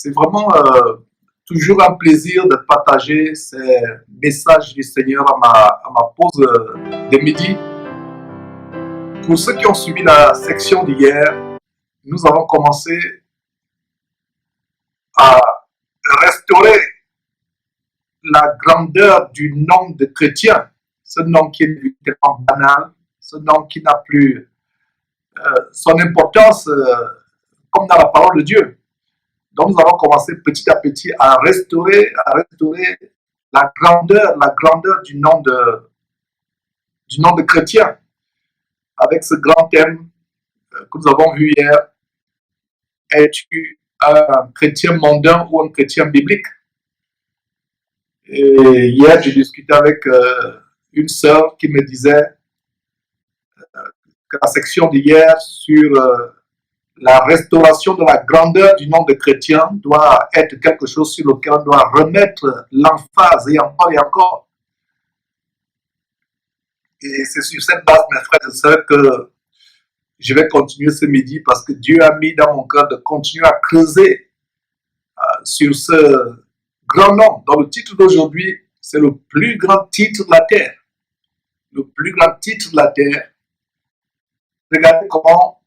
C'est vraiment toujours un plaisir de partager ces messages du Seigneur à ma pause de midi. Pour ceux qui ont suivi la section d'hier, nous avons commencé à restaurer la grandeur du nombre de chrétiens. Ce nombre qui est tellement banal, ce nombre qui n'a plus son importance comme dans la parole de Dieu. Donc nous allons commencer petit à petit à restaurer la grandeur du nombre de chrétiens avec ce grand thème que nous avons vu hier. Es-tu un chrétien mondain ou un chrétien biblique? Et hier, j'ai discuté avec une sœur qui me disait que la section d'hier sur la restauration de la grandeur du nombre de chrétiens doit être quelque chose sur lequel on doit remettre l'emphase et encore. Et c'est sur cette base, mes frères et sœurs, que je vais continuer ce midi parce que Dieu a mis dans mon cœur de continuer à creuser sur ce grand nom. Dans le titre d'aujourd'hui, c'est le plus grand titre de la terre. Le plus grand titre de la terre. Regardez comment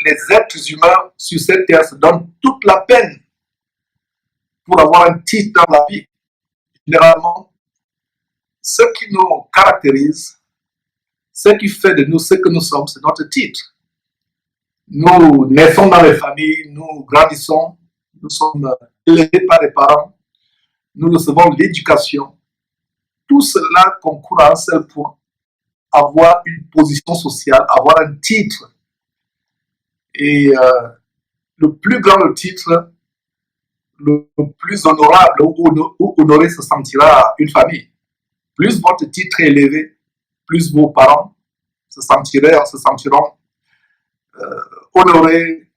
les êtres humains sur cette terre se donnent toute la peine pour avoir un titre dans la vie. Généralement, ce qui nous caractérise, ce qui fait de nous ce que nous sommes, c'est notre titre. Nous naissons dans les familles, nous grandissons, nous sommes élevés par les parents, nous recevons l'éducation. Tout cela concourt à un seul point, avoir une position sociale, avoir un titre. Et le plus grand le titre, le plus honorable ou honoré se sentira une famille. Plus votre titre est élevé, plus vos parents se sentiront honorés,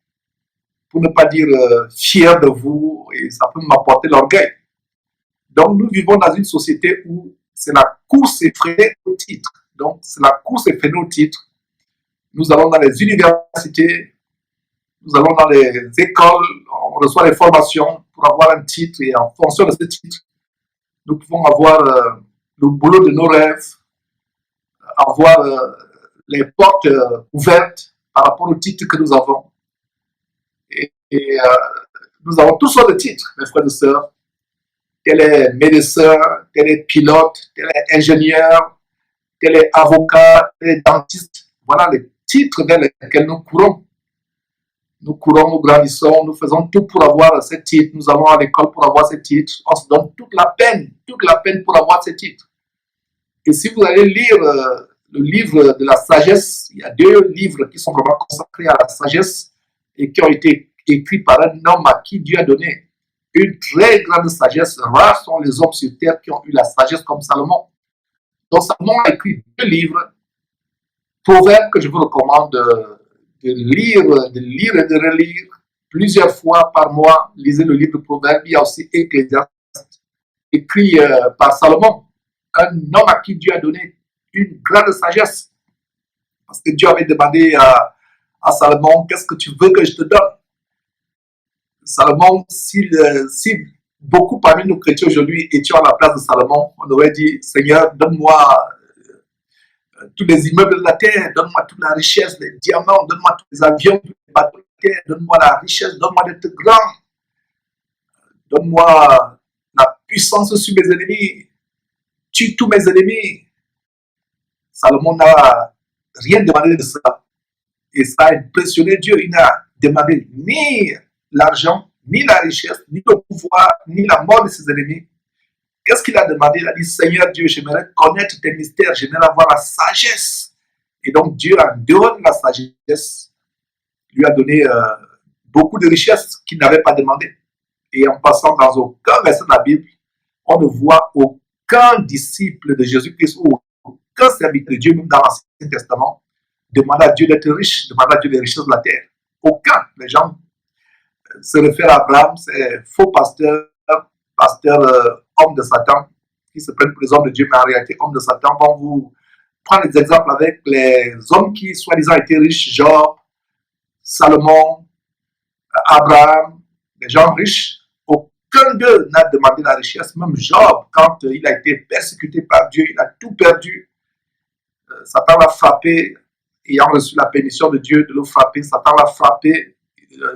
pour ne pas dire fiers de vous, et ça peut m'apporter l'orgueil. Donc nous vivons dans une société où c'est la course effrénée au titre. Donc c'est la course effrénée au titre. Nous allons dans les universités, nous allons dans les écoles, on reçoit des formations pour avoir un titre et en fonction de ce titre, nous pouvons avoir le boulot de nos rêves, avoir les portes ouvertes par rapport au titre que nous avons. Et nous avons toutes sortes de titres, mes frères et sœurs. Tel est médecin, tel est pilote, tel est ingénieur, tel est avocat, tel est dentiste. Voilà les titres vers lesquels nous courons. Nous courons, nous grandissons, nous faisons tout pour avoir ces titres. Nous allons à l'école pour avoir ces titres. On se donne toute la peine pour avoir ces titres. Et si vous allez lire le livre de la sagesse, il y a 2 livres qui sont vraiment consacrés à la sagesse et qui ont été écrits par un homme à qui Dieu a donné une très grande sagesse. Rares sont les hommes sur terre qui ont eu la sagesse comme Salomon. Donc Salomon a écrit 2 livres, Proverbes, que je vous recommande de lire et de relire plusieurs fois par mois. Lisez le livre de Proverbes. Il y a aussi Ecclésiaste, écrit par Salomon, un homme à qui Dieu a donné une grande sagesse. Parce que Dieu avait demandé à Salomon, qu'est-ce que tu veux que je te donne? Salomon, si beaucoup parmi nos chrétiens aujourd'hui étions à la place de Salomon, on aurait dit, Seigneur, donne-moi tous les immeubles de la terre, donne-moi toute la richesse, les diamants, donne-moi tous les avions, tous les bateaux de la terre, donne-moi la richesse, donne-moi d'être grand, donne-moi la puissance sur mes ennemis, tue tous mes ennemis. Salomon n'a rien demandé de ça. Et ça a impressionné Dieu. Il n'a demandé ni l'argent, ni la richesse, ni le pouvoir, ni la mort de ses ennemis. Qu'est-ce qu'il a demandé? Il a dit, Seigneur Dieu, j'aimerais connaître tes mystères, j'aimerais avoir la sagesse. Et donc Dieu, en dehors de la sagesse, lui a donné beaucoup de richesses qu'il n'avait pas demandé. Et en passant dans aucun verset de la Bible, on ne voit aucun disciple de Jésus-Christ ou aucun serviteur de Dieu, même dans l'Ancien Testament, demander à Dieu d'être riche, demander à Dieu les richesses de la terre. Aucun. Les gens se réfèrent à Abraham, c'est faux pasteur, homme de Satan, qui se prennent pour les hommes de Dieu, mais en réalité, hommes de Satan, vont vous prendre des exemples avec les hommes qui, soi-disant, étaient riches, Job, Salomon, Abraham, les gens riches, aucun d'eux n'a demandé la richesse. Même Job, quand il a été persécuté par Dieu, il a tout perdu. Satan l'a frappé, ayant reçu la permission de Dieu de le frapper. Satan l'a frappé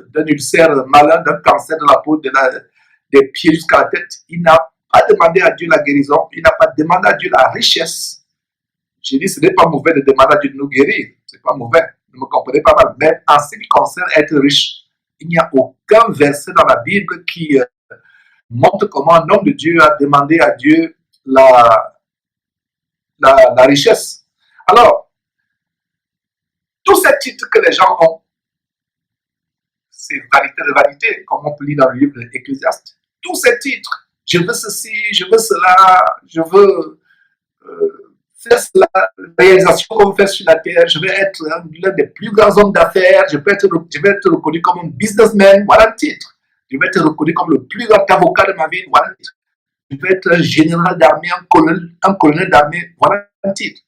d'un ulcère malin, d'un cancer de la peau, des pieds jusqu'à la tête. Il n'a pas demandé à Dieu la guérison, il n'a pas demandé à Dieu la richesse. J'ai dit, ce n'est pas mauvais de demander à Dieu de nous guérir, ce n'est pas mauvais, ne me comprenez pas mal. Mais en ce qui concerne être riche, il n'y a aucun verset dans la Bible qui montre comment un homme de Dieu a demandé à Dieu la richesse. Alors, tous ces titres que les gens ont, c'est vanité de vanité, comme on peut lire dans le livre de l'Ecclésiaste. Tous ces titres, je veux ceci, je veux cela, je veux faire cela, réalisation qu'on veut faire sur la terre, je vais être l'un des plus grands hommes d'affaires, je vais être reconnu comme un businessman, voilà le titre. Je vais être reconnu comme le plus grand avocat de ma vie, voilà le titre. Je vais être un général d'armée, un colonel d'armée, voilà le titre.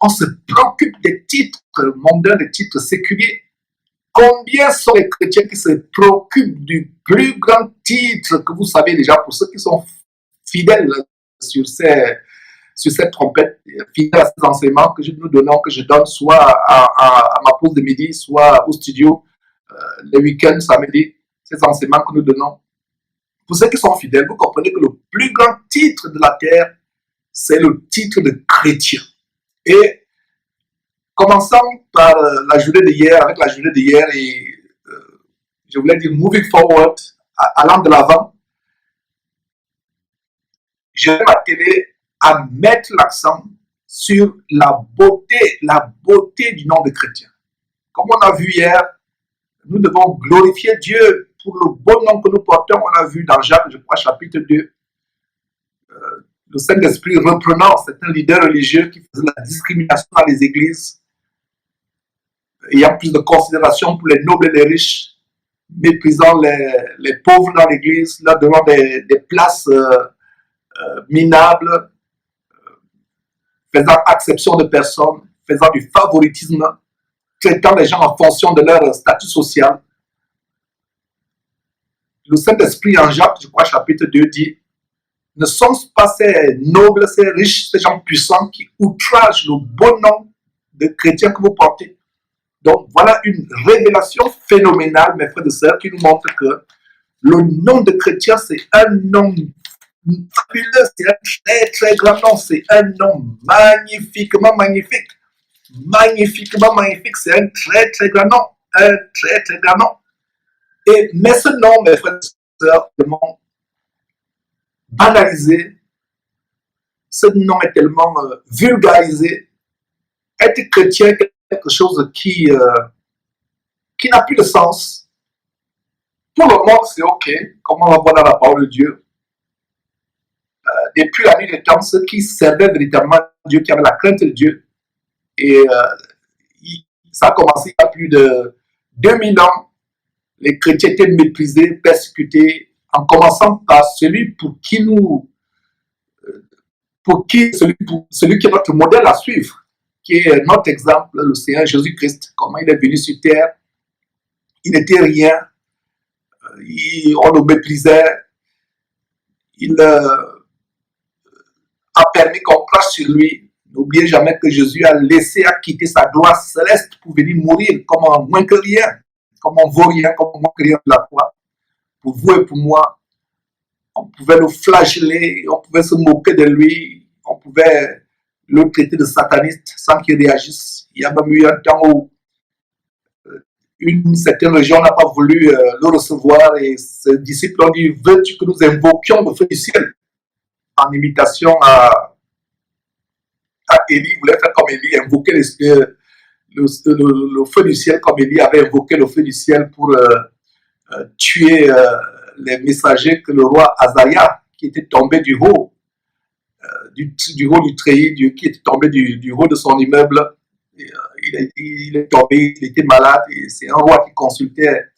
On se préoccupe des titres mondains, des titres séculiers. Combien sont les chrétiens qui se préoccupent du plus grand titre que vous savez déjà, pour ceux qui sont fidèles sur cette trompette, fidèles à ces enseignements que nous donnons, que je donne soit à ma pause de midi, soit au studio, les week-ends, samedi, ces enseignements que nous donnons. Pour ceux qui sont fidèles, vous comprenez que le plus grand titre de la terre, c'est le titre de chrétien. Et commençons par la journée d'hier, avec la journée d'hier, et je voulais dire moving forward, allant de l'avant, j'ai m'attelé à mettre l'accent sur la beauté du nom de chrétien. Comme on a vu hier, nous devons glorifier Dieu pour le bon nom que nous portons. On a vu dans Jacques, je crois, chapitre 2, le Saint-Esprit reprenant certains leaders religieux qui faisaient la discrimination dans les églises, ayant plus de considération pour les nobles et les riches, méprisant les pauvres dans l'église, leur donnant des places minables, faisant exception de personnes, faisant du favoritisme, traitant les gens en fonction de leur statut social. Le Saint-Esprit en Jacques, je crois, chapitre 2, dit: ne sont-ce pas ces nobles, ces riches, ces gens puissants qui outragent le bon nom de chrétien que vous portez? Donc voilà une révélation phénoménale, mes frères et sœurs, qui nous montre que le nom de chrétien, c'est un nom fabuleux, c'est un très très grand nom, c'est un nom magnifiquement magnifique. Magnifiquement magnifique, c'est un très très grand nom, un très très grand nom. Mais ce nom, mes frères et sœurs, est tellement banalisé, ce nom est tellement vulgarisé. Être chrétien, quelque chose qui n'a plus de sens. Pour le monde, c'est ok, comme on va voir dans la parole de Dieu. Depuis la nuit des temps, ceux qui servaient véritablement Dieu, qui avaient la crainte de Dieu, et ça a commencé il y a plus de 2000 ans, les chrétiens étaient méprisés, persécutés, en commençant par celui celui qui est notre modèle à suivre, qui est notre exemple, le Seigneur Jésus-Christ, comment il est venu sur terre. Il n'était rien, on le méprisait, il a permis qu'on crache sur lui. N'oubliez jamais que Jésus a laissé à quitter sa gloire céleste pour venir mourir comme un moins que rien, comme on vaut rien, comme on moins que rien de la croix. Pour vous et pour moi, on pouvait le flageller, on pouvait se moquer de lui, on pouvait le traiter de sataniste sans qu'il réagisse. Il y a même eu un temps où une certaine région n'a pas voulu le recevoir et ses disciples ont dit: veux-tu que nous invoquions le feu du ciel? En imitation à Élie, il voulait faire comme Élie, invoquer le feu du ciel, comme Élie avait invoqué le feu du ciel pour tuer les messagers que le roi Azaïa, qui était tombé du haut, du haut du treillis, qui était tombé du haut de son immeuble. Il est tombé, il était malade, et c'est un roi qui consultait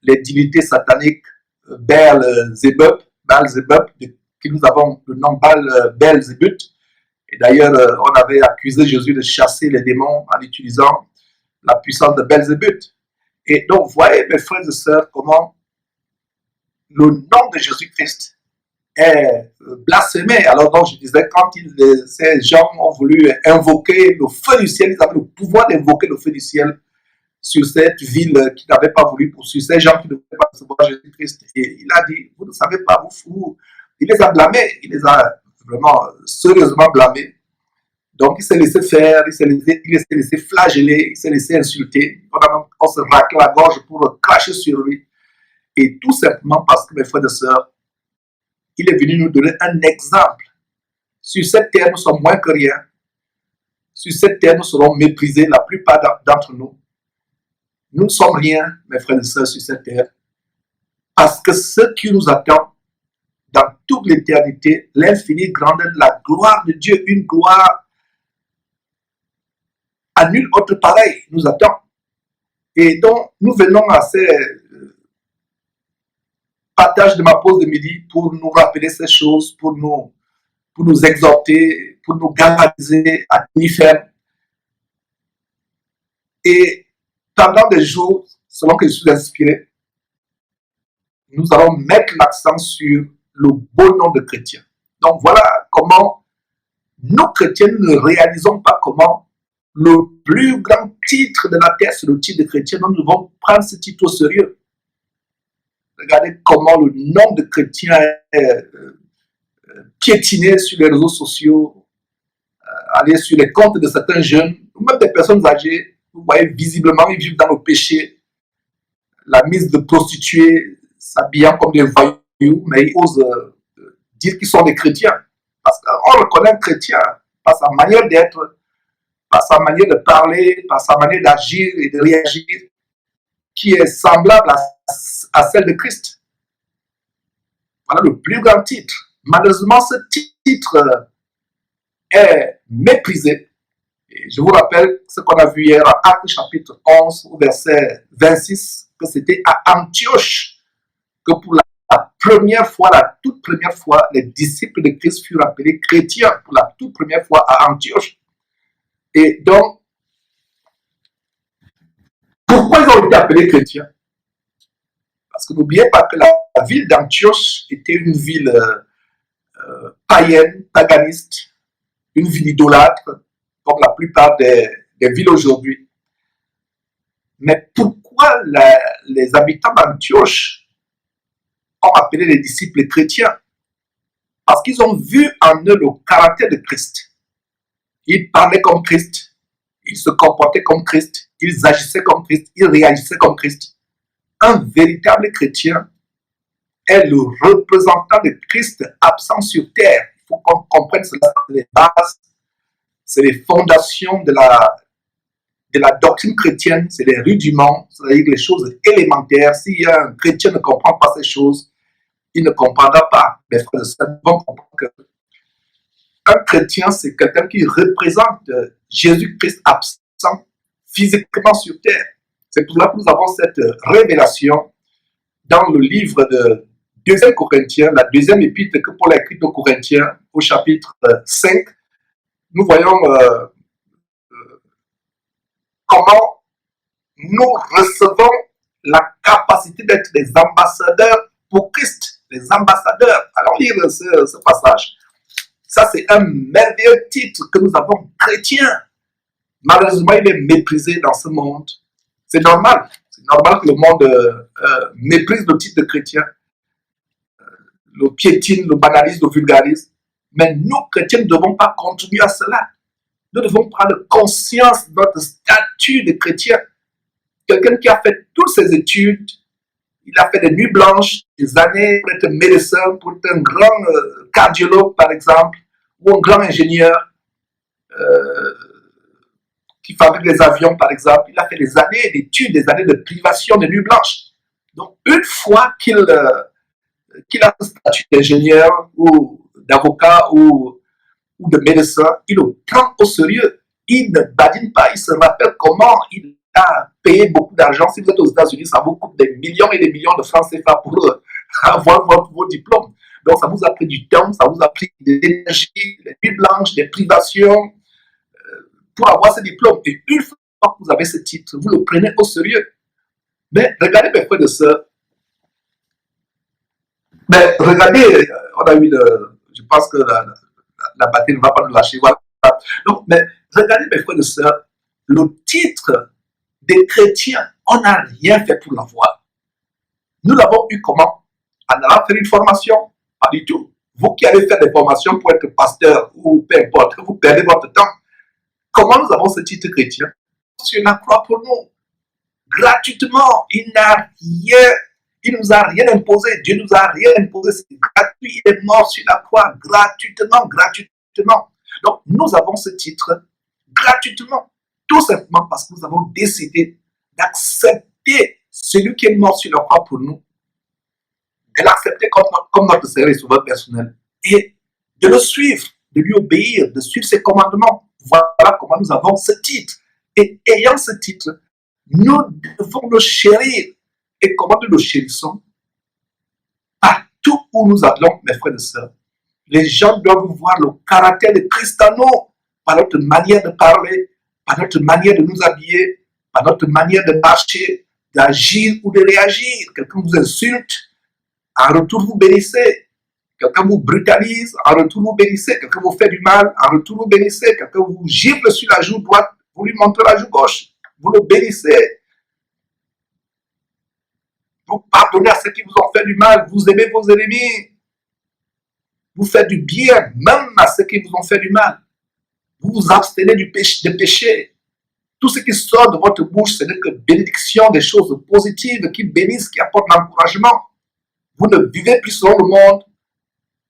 les divinités sataniques, Baal-Zébub, qui nous avons le nom Baal-Zébut. Et d'ailleurs, on avait accusé Jésus de chasser les démons en utilisant la puissance de Baal-Zébut. Et donc, voyez, mes frères et sœurs, comment le nom de Jésus-Christ est blasphémé. Alors donc je disais, quand ces gens ont voulu invoquer le feu du ciel, ils avaient le pouvoir d'invoquer le feu du ciel sur cette ville qui n'avait pas voulu poursuivre, ces gens qui ne voulaient pas recevoir Jésus-Christ. Et il a dit, vous ne savez pas, vous. Il les a blâmés, il les a vraiment sérieusement blâmés. Donc il s'est laissé faire, il s'est laissé flageller, il s'est laissé insulter. On se racle la gorge pour cracher sur lui. Et tout simplement parce que, mes frères et sœurs, il est venu nous donner un exemple. Sur cette terre, nous sommes moins que rien. Sur cette terre, nous serons méprisés, la plupart d'entre nous. Nous ne sommes rien, mes frères et sœurs, sur cette terre. Parce que ce qui nous attend dans toute l'éternité, l'infinie grandeur de la gloire de Dieu, une gloire à nul autre pareil, nous attend. Et donc, nous venons à ces partages de ma pause de midi pour nous rappeler ces choses, pour nous exhorter, pour nous galvaniser à tenir ferme. Et pendant des jours, selon que je suis inspiré, nous allons mettre l'accent sur le beau nom de chrétien. Donc voilà comment nous chrétiens ne réalisons pas comment le plus grand titre de la terre, c'est le titre de chrétien. Nous devons prendre ce titre au sérieux. Regardez comment le nom de chrétien est piétiné sur les réseaux sociaux, aller sur les comptes de certains jeunes, ou même des personnes âgées. Vous voyez visiblement, ils vivent dans le péché, la mise de prostituées, s'habillant comme des voyous, mais ils osent dire qu'ils sont des chrétiens. Parce qu'on reconnaît un chrétien par sa manière d'être, par sa manière de parler, par sa manière d'agir et de réagir, qui est semblable à celle de Christ. Voilà le plus grand titre. Malheureusement, ce titre est méprisé. Et je vous rappelle ce qu'on a vu hier en Actes chapitre 11, au verset 26, que c'était à Antioche que pour la première fois, la toute première fois, les disciples de Christ furent appelés chrétiens pour la toute première fois à Antioche. Et donc, pourquoi ils ont été appelés chrétiens? Parce que n'oubliez pas que la ville d'Antioche était une ville païenne, paganiste, une ville idolâtre, comme la plupart des villes aujourd'hui. Mais pourquoi les habitants d'Antioche ont appelé les disciples chrétiens? Parce qu'ils ont vu en eux le caractère de Christ. Ils parlaient comme Christ, ils se comportaient comme Christ, ils agissaient comme Christ, ils réagissaient comme Christ. Un véritable chrétien est le représentant de Christ absent sur terre. Il faut qu'on comprenne cela, c'est les bases, c'est les fondations de la doctrine chrétienne, c'est les rudiments, c'est-à-dire les choses élémentaires. Si un chrétien ne comprend pas ces choses, il ne comprendra pas. Mes frères et sœurs, nous devons comprendre qu'un chrétien, c'est quelqu'un qui représente Jésus-Christ absent physiquement sur terre. C'est pour cela que nous avons cette révélation dans le livre de 2 Corinthiens, la deuxième épître que Paul a écrite aux Corinthiens, au chapitre 5. Nous voyons comment nous recevons la capacité d'être des ambassadeurs pour Christ, des ambassadeurs. Allons lire ce passage. Ça, c'est un merveilleux titre que nous avons, chrétien. Malheureusement, il est méprisé dans ce monde. C'est normal. C'est normal que le monde méprise le titre de chrétien, le piétine, le banalise, le vulgarise. Mais nous, chrétiens, ne devons pas contribuer à cela. Nous devons prendre conscience de notre statut de chrétien. Quelqu'un qui a fait toutes ses études, il a fait des nuits blanches, des années pour être médecin, pour être un grand cardiologue, par exemple, ou un grand ingénieur qui fabrique des avions, par exemple. Il a fait des années d'études, des années de privation, de nuits blanches. Donc, une fois qu'il a un statut d'ingénieur ou d'avocat ou de médecin, il le prend au sérieux. Il ne badine pas, il se rappelle comment il a payé beaucoup d'argent. Si vous êtes aux États-Unis, ça vous coûte des millions et des millions de francs CFA pour avoir vos diplômes. Donc, ça vous a pris du temps, ça vous a pris de l'énergie, des nuits blanches, des privations pour avoir ce diplôme. Et une fois que vous avez ce titre, vous le prenez au sérieux. Mais regardez mes frères et sœurs, Mais regardez, on a eu je pense que la batterie ne va pas nous lâcher. Voilà. Donc, mais regardez, mes frères et sœurs, le titre des chrétiens, on n'a rien fait pour l'avoir. Nous l'avons eu comment? En allant faire une formation? Pas du tout. Vous qui allez faire des formations pour être pasteur ou peu importe, vous perdez votre temps. Comment nous avons ce titre chrétien? Sur la croix pour nous. Gratuitement. Il nous a rien imposé. Dieu nous a rien imposé. C'est gratuit. Il est mort sur la croix. Gratuitement, gratuitement. Donc, nous avons ce titre gratuitement. Tout simplement parce que nous avons décidé d'accepter celui qui est mort sur la croix pour nous, de l'accepter comme notre Seigneur et Sauveur personnel et de le suivre, de lui obéir, de suivre ses commandements. Voilà comment nous avons ce titre. Et ayant ce titre, nous devons le chérir. Et comment nous le chérissons? Partout où nous allons, mes frères et sœurs, les gens doivent voir le caractère de Christ en nous, par notre manière de parler, par notre manière de nous habiller, par notre manière de marcher, d'agir ou de réagir. Quelqu'un vous insulte, en retour vous bénissez. Quelqu'un vous brutalise, en retour vous bénissez. Quelqu'un vous fait du mal, en retour vous bénissez. Quelqu'un vous gifle sur la joue droite, vous lui montrez la joue gauche, vous le bénissez. Vous pardonnez à ceux qui vous ont fait du mal, vous aimez vos ennemis. Vous faites du bien, même à ceux qui vous ont fait du mal. Vous vous abstenez du péché. Tout ce qui sort de votre bouche, ce n'est que bénédiction, des choses positives qui bénissent, qui apportent l'encouragement. Vous ne vivez plus selon le monde.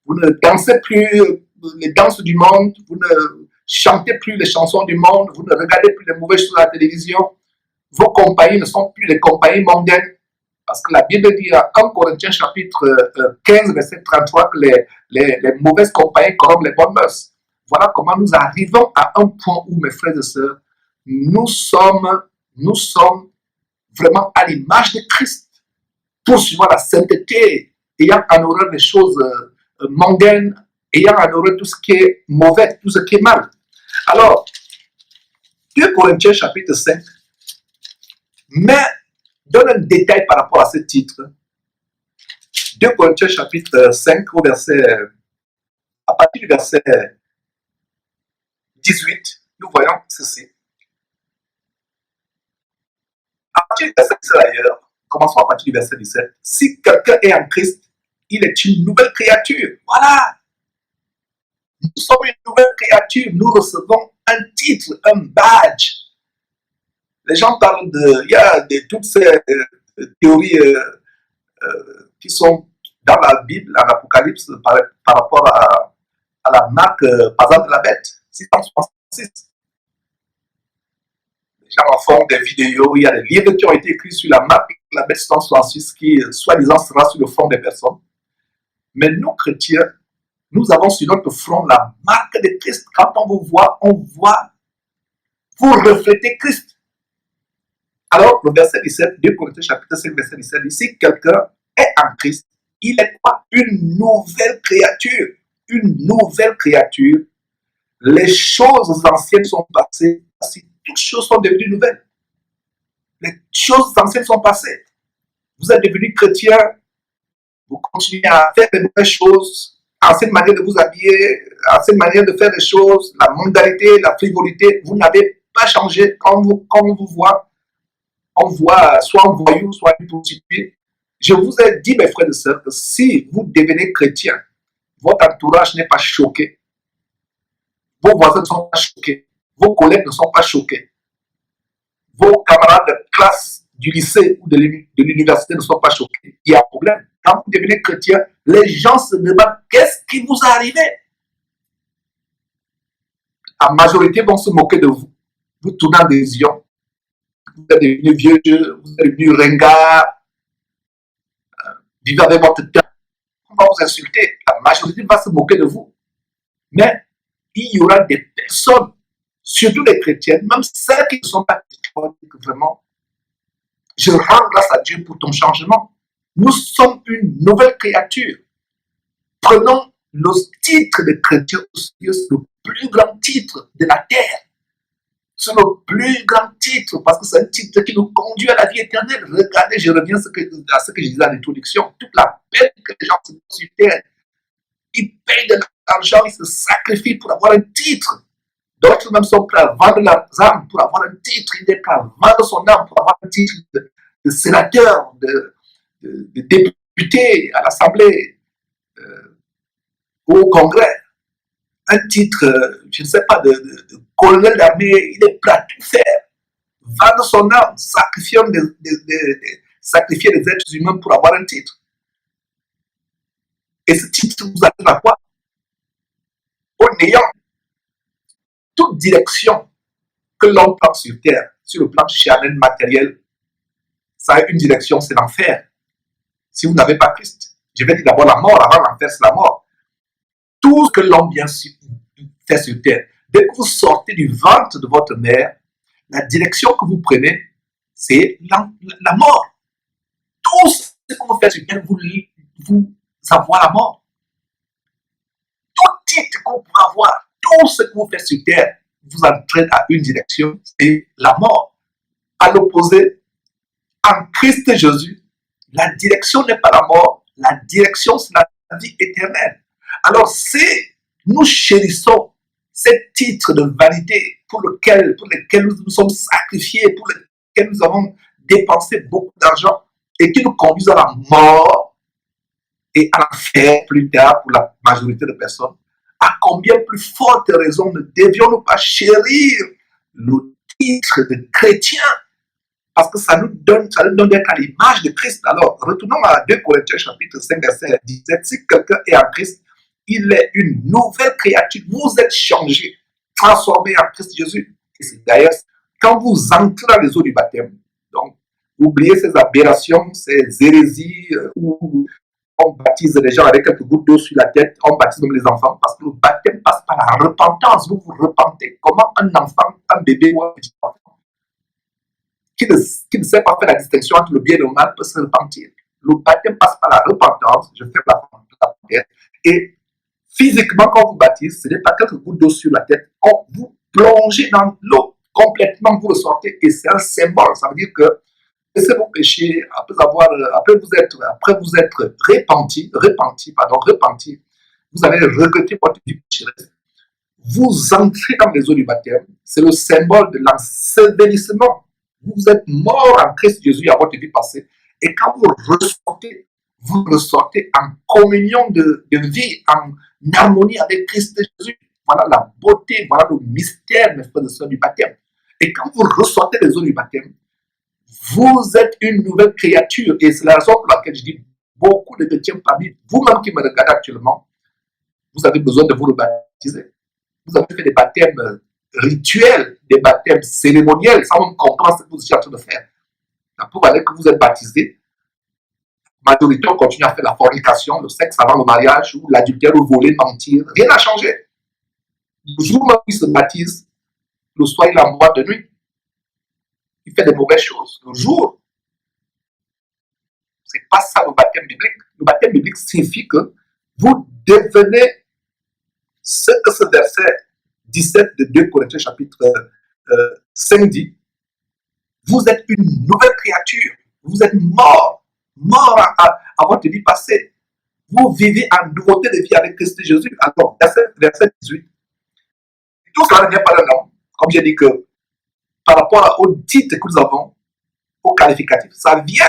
Vous ne dansez plus les danses du monde. Vous ne chantez plus les chansons du monde. Vous ne regardez plus les mauvaises choses à la télévision. Vos compagnies ne sont plus les compagnies mondaines. Parce que la Bible dit à 1 Corinthiens chapitre 15, verset 33 que les mauvaises compagnies corrompent les bonnes mœurs. Voilà comment nous arrivons à un point où, mes frères et sœurs, nous sommes vraiment à l'image de Christ, poursuivant la sainteté, ayant en horreur les choses mondaines, ayant en horreur tout ce qui est mauvais, tout ce qui est mal. Alors, 2 Corinthiens chapitre 5, mais donne un détail par rapport à ce titre. 2 Corinthiens chapitre 5, à partir du verset 18, nous voyons ceci. À partir du verset 17 d'ailleurs, commençons à partir du verset 17. Si quelqu'un est en Christ, il est une nouvelle créature. Voilà. Nous sommes une nouvelle créature. Nous recevons un titre, un badge. Les gens parlent il y a toutes ces théories qui sont dans la Bible, en Apocalypse, par rapport à la marque, par exemple, de la bête, 666. Les gens en font des vidéos, il y a des livres qui ont été écrits sur la marque de la bête 666 qui, soi-disant, sera sur le front des personnes. Mais nous, chrétiens, nous avons sur notre front la marque de Christ. Quand on vous voit, vous reflétez Christ. Alors, le verset 17, 2 Corinthiens chapitre 5, verset 17, dit, si quelqu'un est en Christ, il est quoi? Une nouvelle créature. Une nouvelle créature. Les choses anciennes sont passées. Si toutes choses sont devenues nouvelles. Les choses anciennes sont passées. Vous êtes devenu chrétien. Vous continuez à faire des nouvelles choses. Ancienne manière de vous habiller. Ancienne manière de faire des choses. La mondanité, la frivolité. Vous n'avez pas changé. Quand on vous voit, on voit soit un voyou, soit une prostituée. Je vous ai dit, mes frères et sœurs, que si vous devenez chrétien, votre entourage n'est pas choqué. Vos voisins ne sont pas choqués. Vos collègues ne sont pas choqués. Vos camarades de classe du lycée ou de l'université ne sont pas choqués. Il y a un problème. Quand vous devenez chrétien, les gens se demandent qu'est-ce qui vous est arrivé. La majorité vont se moquer de vous. Vous tournez en dérision. Vous êtes devenu vieux jeu, vous êtes devenu ringard. Vivez avec votre temps. On va vous insulter. La majorité va se moquer de vous. Mais il y aura des personnes, surtout les chrétiennes, même celles qui ne sont pas chrétiennes, vraiment, je rends grâce à Dieu pour ton changement. Nous sommes une nouvelle créature. Prenons le titre de chrétien au sérieux, c'est le plus grand titre de la terre. C'est le plus grand titre parce que c'est un titre qui nous conduit à la vie éternelle. Regardez, je reviens à ce que je disais en introduction. Toute la peine que les gens se donnent sur terre. Ils payent de l'argent, ils se sacrifient pour avoir un titre. D'autres même sont prêts à vendre leurs âmes pour avoir un titre. Il est prêt à vendre son âme pour avoir un titre de sénateur, de député à l'Assemblée, au Congrès. Un titre, je ne sais pas, de colonel d'armée. Il est prêt à tout faire. Vendre son âme, sacrifier des êtres humains pour avoir un titre. Et ce titre vous amène à quoi? En ayant toute direction que l'on prend sur terre, sur le plan charnel matériel, ça a une direction, c'est l'enfer. Si vous n'avez pas Christ, je vais dire d'abord la mort, avant l'enfer, c'est la mort. Tout ce que l'homme vient faire sur terre, dès que vous sortez du ventre de votre mère, la direction que vous prenez, c'est la mort. Tout ce que vous faites sur terre, vous avoir la mort. Tout titre qu'on pourra avoir, tout ce que vous faites sur terre, vous entraîne à une direction, c'est la mort. À l'opposé, en Christ Jésus, la direction n'est pas la mort, la direction c'est la vie éternelle. Alors si nous chérissons ces titres de vanité pour lesquels nous nous sommes sacrifiés, pour lesquels nous avons dépensé beaucoup d'argent et qui nous conduisent à la mort et à l'enfer plus tard pour la majorité de personnes, à combien plus forte raison ne devions-nous pas chérir le titre de chrétien, parce que ça nous donne d'être à l'image de Christ. Alors, retournons à 2 Corinthiens chapitre 5, verset 17. Si quelqu'un est en Christ, il est une nouvelle créature. Vous êtes changé, transformé en Christ Jésus. Et c'est d'ailleurs, quand vous entrez dans les eaux du baptême, donc, oubliez ces aberrations, ces hérésies, où on baptise les gens avec quelques gouttes d'eau sur la tête, on baptise même les enfants, parce que le baptême passe par la repentance. Vous vous repentez. Comment un enfant, un bébé ou un petit enfant qui ne sait pas faire la distinction entre le bien et le mal peut se repentir. Le baptême passe par la repentance, je fais la parenthèse, et physiquement, quand vous baptise, ce n'est pas quelques gouttes d'eau sur la tête, vous plongez dans l'eau, complètement vous ressortez, et c'est un symbole, ça veut dire que laissez vos péchés, après vous être repenti, vous avez regretté votre vie pécheresse, vous entrez dans les eaux du baptême, c'est le symbole de l'ensevelissement. Vous êtes mort en Christ Jésus à votre vie passée, et quand vous ressortez en communion de vie, en harmonie avec Christ Jésus. Voilà la beauté, voilà le mystère, mes frères et sœurs, du baptême. Et quand vous ressortez les eaux du baptême, vous êtes une nouvelle créature. Et c'est la raison pour laquelle je dis, beaucoup de chrétiens parmi vous-même qui me regardez actuellement, vous avez besoin de vous le baptiser. Vous avez fait des baptêmes rituels, des baptêmes cérémoniels, sans même comprendre ce que vous êtes en train de faire. La preuve est que vous êtes baptisé. La majorité, on continue à faire la fornication, le sexe avant le mariage, ou l'adultère, ou voler, mentir. Rien n'a changé. Le jour où il se baptise, le soir, il est en boîte de nuit. Il fait des mauvaises choses. Le jour, c'est pas ça le baptême biblique. Le baptême biblique signifie que vous devenez ce que ce verset 17 de 2 Corinthiens chapitre 5 dit. Vous êtes une nouvelle créature. Vous êtes mort à votre vie passée. Vous vivez en nouveauté de vie avec Christ Jésus. Alors, verset 18. Tout cela ne vient pas d'un homme. Comme j'ai dit que par rapport au titre que nous avons, au qualificatif, ça vient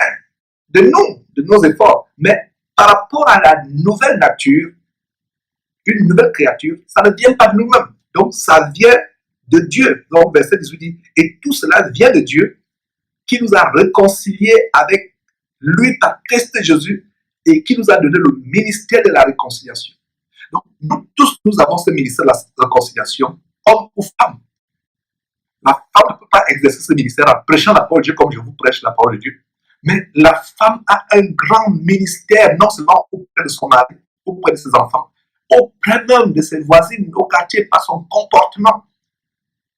de nous, de nos efforts. Mais par rapport à la nouvelle nature, une nouvelle créature, ça ne vient pas de nous-mêmes. Donc, ça vient de Dieu. Donc, verset 18 dit, et tout cela vient de Dieu qui nous a réconciliés avec lui par Christ Jésus et qui nous a donné le ministère de la réconciliation. Donc, nous tous, nous avons ce ministère de la réconciliation, homme ou femme. La femme ne peut pas exercer ce ministère en prêchant la parole de Dieu comme je vous prêche la parole de Dieu. Mais la femme a un grand ministère, non seulement auprès de son mari, auprès de ses enfants, auprès même de ses voisines, au quartier, par son comportement.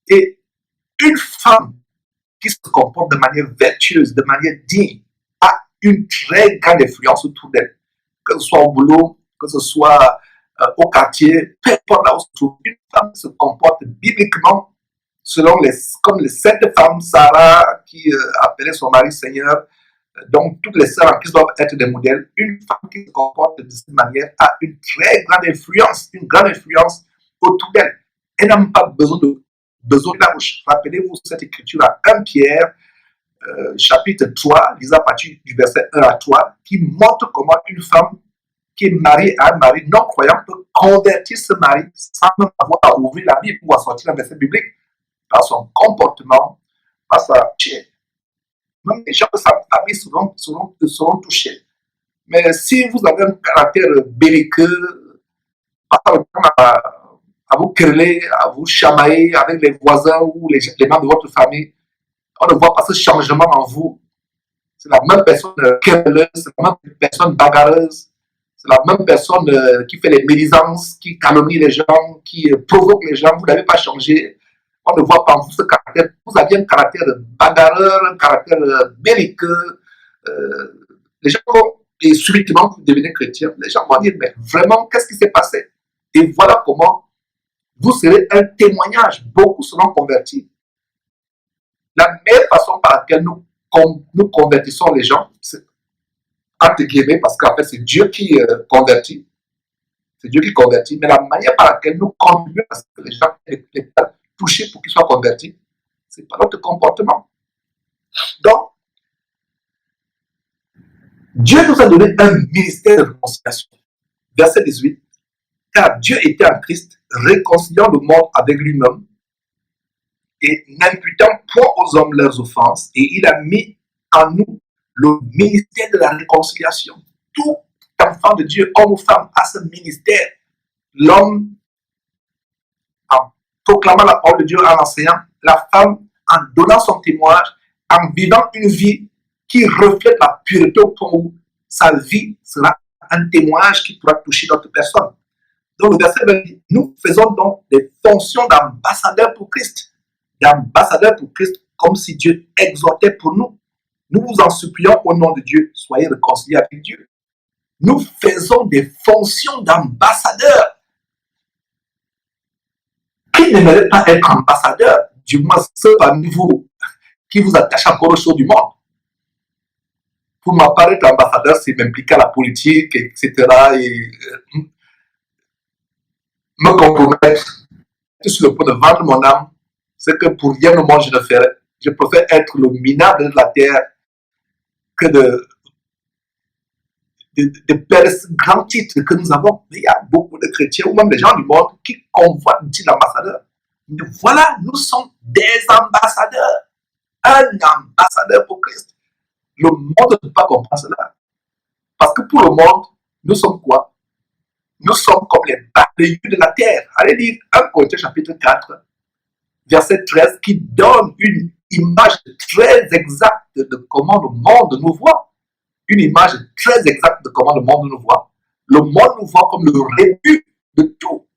Et une femme qui se comporte de manière vertueuse, de manière digne, a une très grande influence autour d'elle. Que ce soit au boulot, que ce soit au quartier, peu importe là où se trouve, une femme se comporte bibliquement comme les 7 femmes, Sarah, qui appelait son mari Seigneur, Donc, toutes les sœurs en Christ doivent être des modèles. Une femme qui se comporte de cette manière a une très grande influence autour d'elle. Elle n'a pas besoin de la bouche. Rappelez-vous cette écriture à 1 Pierre, chapitre 3, lisez à partir du verset 1 à 3, qui montre comment une femme qui est mariée à un mari non croyant peut convertir ce mari sans même avoir à ouvrir la Bible pour sortir un verset biblique par son comportement, par sa chair. Même les gens de sa famille seront touchés. Mais si vous avez un caractère belliqueux, passant le temps à vous quereller, à vous chamailler avec les voisins ou les membres de votre famille, on ne voit pas ce changement en vous. C'est la même personne querelleuse, c'est la même personne bagarreuse, c'est la même personne qui fait les médisances, qui calomnie les gens, qui provoque les gens. Vous n'avez pas changé. On ne voit pas en vous ce caractère. Vous aviez un caractère bagarreur, un caractère belliqueux. Les gens vont, et subitement, vous devenez chrétien. Les gens vont dire, mais vraiment, qu'est-ce qui s'est passé? Et voilà comment vous serez un témoignage. Beaucoup seront convertis. La meilleure façon par laquelle nous convertissons les gens, c'est entre guillemets, parce qu'en fait, c'est Dieu qui convertit. C'est Dieu qui convertit. Mais la manière par laquelle nous contribuons à ce que les gens aient touchés pour qu'ils soient convertis, c'est par notre comportement. Donc, Dieu nous a donné un ministère de réconciliation. Verset 18. Car Dieu était en Christ, réconciliant le monde avec lui-même et n'imputant point aux hommes leurs offenses, et il a mis en nous le ministère de la réconciliation. Tout enfant de Dieu, homme ou femme, a ce ministère. L'homme en proclamant la parole de Dieu, en enseignant, la femme en donnant son témoignage, en vivant une vie qui reflète la pureté au point où sa vie sera un témoignage qui pourra toucher d'autres personnes. Donc le verset 20 dit, nous faisons donc des fonctions d'ambassadeurs pour Christ. D'ambassadeurs pour Christ, comme si Dieu exhortait pour nous. Nous vous en supplions au nom de Dieu, soyez réconciliés avec Dieu. Nous faisons des fonctions d'ambassadeurs. Qui n'aimerait pas être ambassadeur? Du moins ceux parmi vous qui vous attachent encore aux choses du monde. Pour ma part, être ambassadeur, c'est m'impliquer à la politique, etc. Et me compromettre sur le point de vendre mon âme. C'est que pour rien au monde je ne ferais. Je préfère être le minable de la terre que de perdre ce grand titre que nous avons. Mais il y a beaucoup de chrétiens ou même des gens du monde qui convoitent le titre d'ambassadeur. Mais voilà, nous sommes des ambassadeurs. Un ambassadeur pour Christ. Le monde ne peut pas comprendre cela. Parce que pour le monde, nous sommes quoi? Nous sommes comme les balayeux de la terre. Allez lire 1 Corinthiens chapitre 4, verset 13, qui donne une image très exacte de comment le monde nous voit. Une image très exacte de comment le monde nous voit. Le monde nous voit comme le rébut de tout,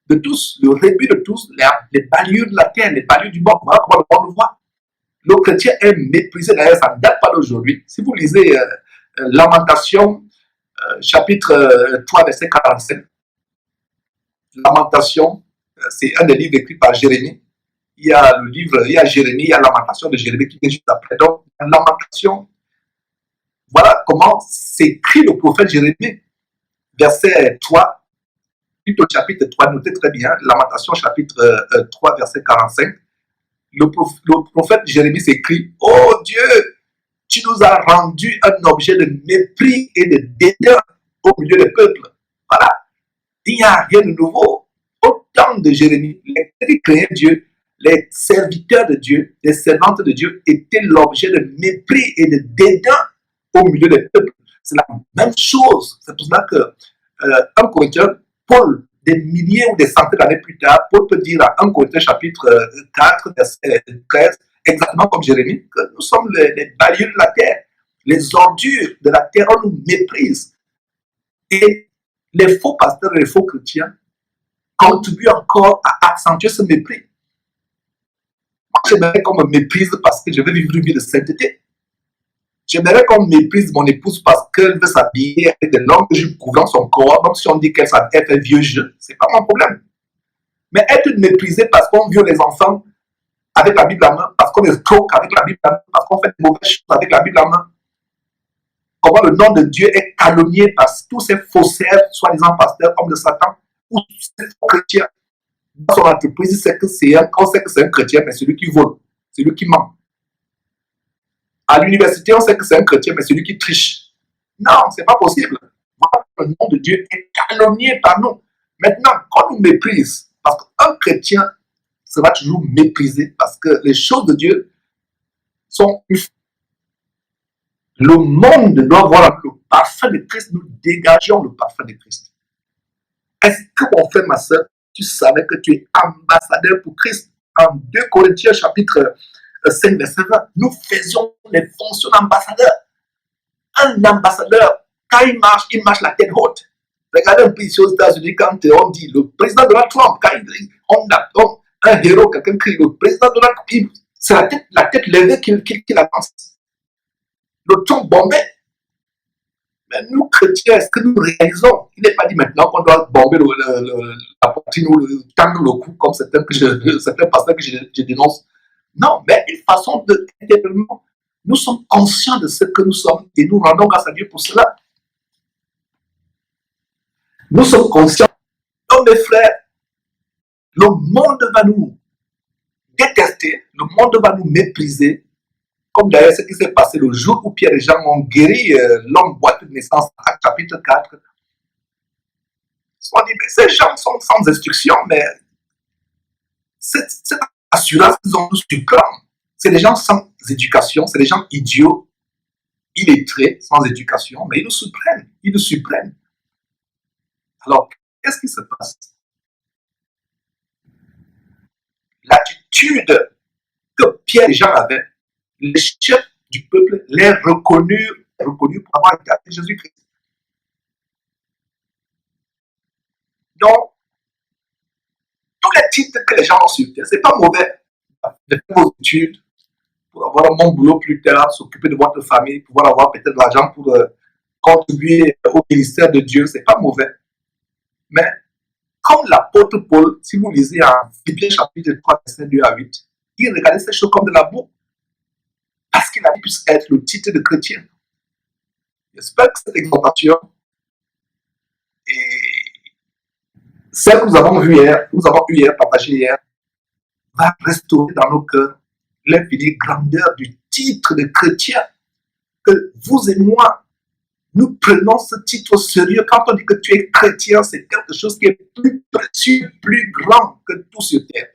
de tous, le rébut de tous, les balayeux de la terre, les balayeux du monde. Voilà comment le monde nous voit. Le chrétien est méprisé, d'ailleurs ça ne date pas d'aujourd'hui. Si vous lisez Lamentation, chapitre 3, verset 45, Lamentation, c'est un des livres écrits par Jérémie. Il y a le livre, il y a Jérémie, il y a Lamentation de Jérémie qui vient juste après. Donc, Lamentation, voilà comment s'écrit le prophète Jérémie. Verset 3, plutôt chapitre 3, notez très bien, Lamentation chapitre 3, verset 45. Le prophète Jérémie s'écrit, « Oh Dieu, tu nous as rendu un objet de mépris et de dédain au milieu des peuples. » Voilà, il n'y a rien de nouveau. Au temps de Jérémie, les qui créaient Dieu, les serviteurs de Dieu, les servantes de Dieu étaient l'objet de mépris et de dédain au milieu des peuples. C'est la même chose. C'est pour cela que 1 Corinthiens, Paul, des milliers ou des centaines d'années plus tard, Paul peut dire à 1 Corinthiens chapitre 4, verset 13, exactement comme Jérémie, que nous sommes les balayeux de la terre. Les ordures de la terre, on nous méprise. Et les faux pasteurs et les faux chrétiens contribuent encore à accentuer ce mépris. Moi, j'aimerais qu'on me méprise parce que je veux vivre une vie de sainteté. J'aimerais qu'on méprise mon épouse parce qu'elle veut s'habiller avec des longues jupes couvrant son corps, même si on dit qu'elle fait un vieux jeu, c'est pas mon problème. Mais être méprisé parce qu'on viole les enfants avec la Bible à main, parce qu'on escroque avec la Bible à main, parce qu'on fait de mauvaises choses avec la Bible à main, comment le nom de Dieu est calomnié par tous ces faussaires, soi-disant pasteurs, hommes de Satan, ou ces faux chrétiens. Dans son entreprise, il sait que c'est on sait que c'est un chrétien, mais celui qui vole, celui qui ment. À l'université, on sait que c'est un chrétien, mais celui qui triche. Non, c'est pas possible. Le nom de Dieu est calomnié par nous. Maintenant, quand on nous méprise, parce qu'un chrétien sera toujours méprisé, parce que les choses de Dieu sont... Le monde doit voir le parfum de Christ. Nous dégageons le parfum de Christ. Est-ce que, mon frère, ma soeur, tu savais que tu es ambassadeur pour Christ? En 2 Corinthiens chapitre 5, verset 20, nous faisions les fonctions d'ambassadeur. Un ambassadeur, quand il marche la tête haute. Regardez un peu ici aux États-Unis, quand on dit le président Donald Trump, quand un héros, quelqu'un crie le président Donald Trump, c'est la tête levée qu'il avance. Le ton bombé. Mais nous, chrétiens, est-ce que nous réalisons? Il n'est pas dit maintenant qu'on doit bomber la poitrine ou tendre le cou, comme certains pasteurs que je dénonce. Non, mais une façon de intérieurement, nous sommes conscients de ce que nous sommes et nous rendons grâce à Dieu pour cela. Nous sommes conscients. Donc, mes frères, le monde va nous détester, le monde va nous mépriser, comme d'ailleurs ce qui s'est passé le jour où Pierre et Jean ont guéri l'homme boiteux de naissance, Actes chapitre 4. On dit, mais ces gens sont sans instruction, mais cette assurance qu'ils ont nous surprend. C'est des gens sans éducation, c'est des gens idiots, illettrés, sans éducation, mais ils nous surprennent. Alors, qu'est-ce qui se passe? L'attitude que Pierre et Jean avaient, les chefs du peuple les reconnurent pour avoir été avec Jésus-Christ. Donc, tous les titres que les gens ont sur terre, ce n'est pas mauvais de faire vos études, pour avoir un bon boulot plus tard, s'occuper de votre famille, pouvoir avoir peut-être de l'argent pour contribuer au ministère de Dieu, ce n'est pas mauvais. Mais, comme l'apôtre Paul, si vous lisez en Philippiens chapitre 3, verset 2 à 8, il regardait ces choses comme de la boue. Parce qu'il a pu être le titre de chrétien. J'espère que cette exhortation et celle que nous avons eu hier, partagée hier, va restaurer dans nos cœurs l'infinie grandeur du titre de chrétien. Que vous et moi, nous prenons ce titre au sérieux. Quand on dit que tu es chrétien, c'est quelque chose qui est plus précieux, plus grand que tout sur terre.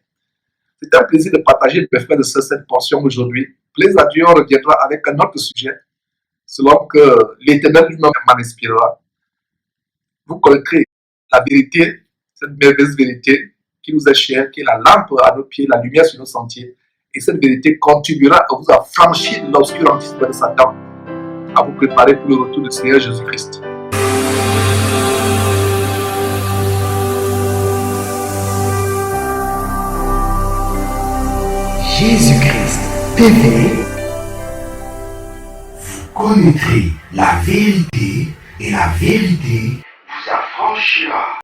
C'est un plaisir de partager, mes frères, de cette portion aujourd'hui. Plaise à Dieu, on reviendra avec un autre sujet, selon que l'Éternel lui-même m'en inspirera. Vous connaîtrez la vérité, cette merveilleuse vérité qui nous est chère, qui est la lampe à nos pieds, la lumière sur nos sentiers. Et cette vérité contribuera à vous affranchir de l'obscurantisme de Satan, à vous préparer pour le retour du Seigneur Jésus-Christ. Jésus-Christ TV, vous connaîtrez la vérité et la vérité vous affranchira.